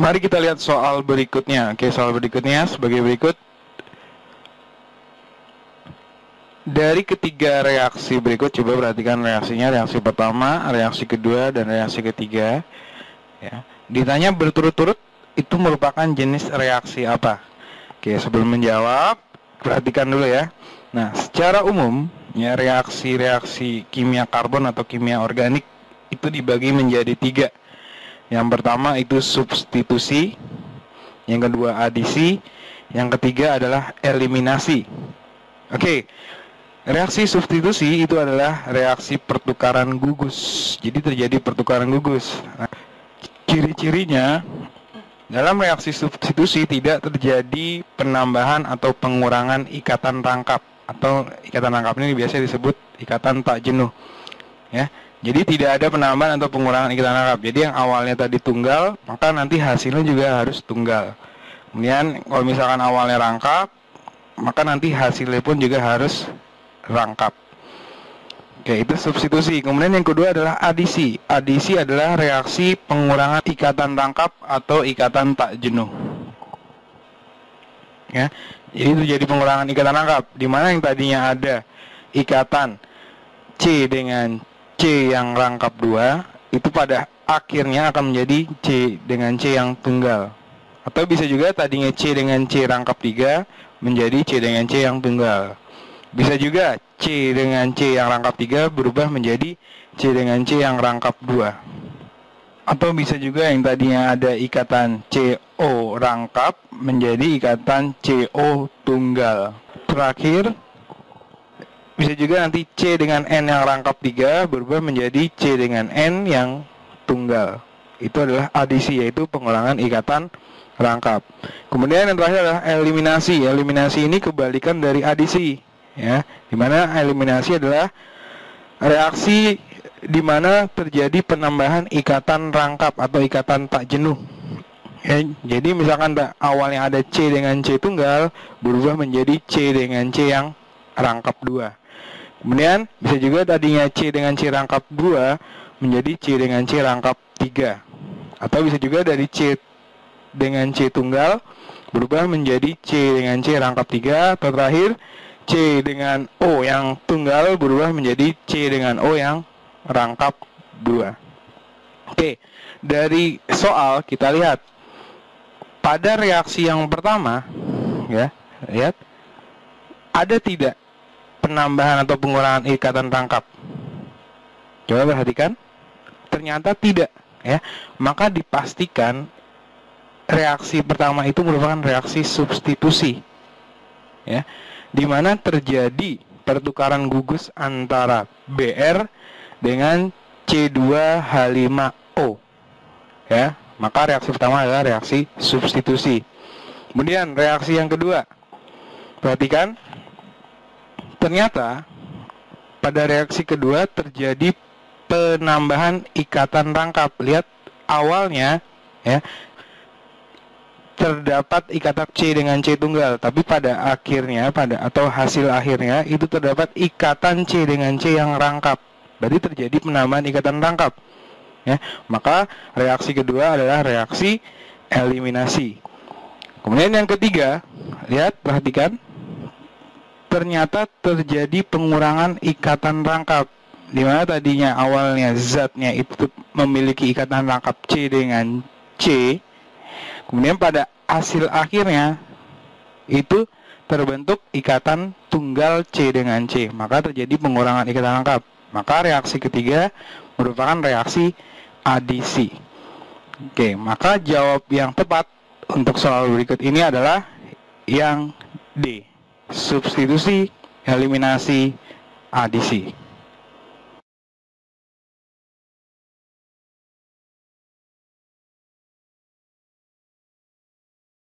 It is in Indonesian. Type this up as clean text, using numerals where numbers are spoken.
Mari kita lihat soal berikutnya. Oke, soal berikutnya sebagai berikut. Dari ketiga reaksi berikut, coba perhatikan reaksinya. Reaksi pertama, reaksi kedua, dan reaksi ketiga. Ya. Ditanya berturut-turut, itu merupakan jenis reaksi apa? Oke, sebelum menjawab, perhatikan dulu ya. Nah, secara umum, ya, reaksi-reaksi kimia karbon atau kimia organik itu dibagi menjadi tiga. Yang pertama itu substitusi, yang kedua adisi, yang ketiga adalah eliminasi. Oke. Reaksi substitusi itu adalah reaksi pertukaran gugus. Jadi terjadi pertukaran gugus. Nah, ciri-cirinya dalam reaksi substitusi tidak terjadi penambahan atau pengurangan ikatan rangkap, atau ikatan rangkap ini biasa disebut ikatan tak jenuh. Ya. Jadi tidak ada penambahan atau pengurangan ikatan rangkap. Jadi yang awalnya tadi tunggal, maka nanti hasilnya juga harus tunggal. Kemudian kalau misalkan awalnya rangkap, maka nanti hasilnya pun juga harus rangkap. Oke, itu substitusi. Kemudian yang kedua adalah adisi. Adisi adalah reaksi pengurangan ikatan rangkap atau ikatan tak jenuh. Ya, jadi itu jadi pengurangan ikatan rangkap. Di mana yang tadinya ada ikatan C dengan C yang rangkap 2, itu pada akhirnya akan menjadi C dengan C yang tunggal. Atau bisa juga tadinya C dengan C rangkap 3 menjadi C dengan C yang tunggal. Bisa juga C dengan C yang rangkap 3 berubah menjadi C dengan C yang rangkap 2. Atau bisa juga yang tadinya ada ikatan CO rangkap menjadi ikatan CO tunggal. Terakhir, bisa juga nanti C dengan N yang rangkap 3 berubah menjadi C dengan N yang tunggal. Itu adalah adisi, yaitu pengurangan ikatan rangkap. Kemudian yang terakhir adalah eliminasi. Eliminasi ini kebalikan dari adisi. Ya, dimana eliminasi adalah reaksi di mana terjadi penambahan ikatan rangkap atau ikatan tak jenuh. Ya, jadi misalkan awalnya ada C dengan C tunggal berubah menjadi C dengan C yang rangkap 2. Kemudian bisa juga tadinya C dengan C rangkap 2 menjadi C dengan C rangkap 3. Atau bisa juga dari C dengan C tunggal berubah menjadi C dengan C rangkap 3. Atau terakhir C dengan O yang tunggal berubah menjadi C dengan O yang rangkap 2. Oke, dari soal kita lihat pada reaksi yang pertama, ya, lihat ada tidak penambahan atau pengurangan ikatan rangkap? Coba perhatikan, ternyata tidak, ya. Maka dipastikan reaksi pertama itu merupakan reaksi substitusi, ya, di mana terjadi pertukaran gugus antara Br dengan C2H5O. Ya, maka reaksi pertama adalah reaksi substitusi. Kemudian reaksi yang kedua. Perhatikan, ternyata pada reaksi kedua terjadi penambahan ikatan rangkap. Lihat awalnya, ya, terdapat ikatan C dengan C tunggal, tapi pada akhirnya atau hasil akhirnya itu terdapat ikatan C dengan C yang rangkap. Berarti terjadi penambahan ikatan rangkap. Ya, maka reaksi kedua adalah reaksi eliminasi. Kemudian yang ketiga, lihat, perhatikan, ternyata terjadi pengurangan ikatan rangkap, di mana tadinya awalnya zatnya itu memiliki ikatan rangkap C dengan C. Kemudian pada hasil akhirnya itu terbentuk ikatan tunggal C dengan C, maka terjadi pengurangan ikatan rangkap. Maka reaksi ketiga merupakan reaksi adisi. Oke, maka jawab yang tepat untuk soal berikut ini adalah yang D, substitusi, eliminasi, adisi.